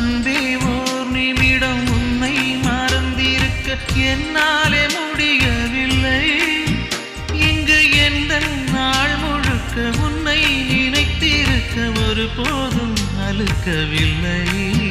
அன்பே ஓர் நிமிடம் உன்னை மறந்திருக்க என்னாலே முடியவில்லை. இங்கு எந்த நாள் முழுக்க உன்னை நினைத்திருக்க ஒருபோதும் அலுக்கவில்லை.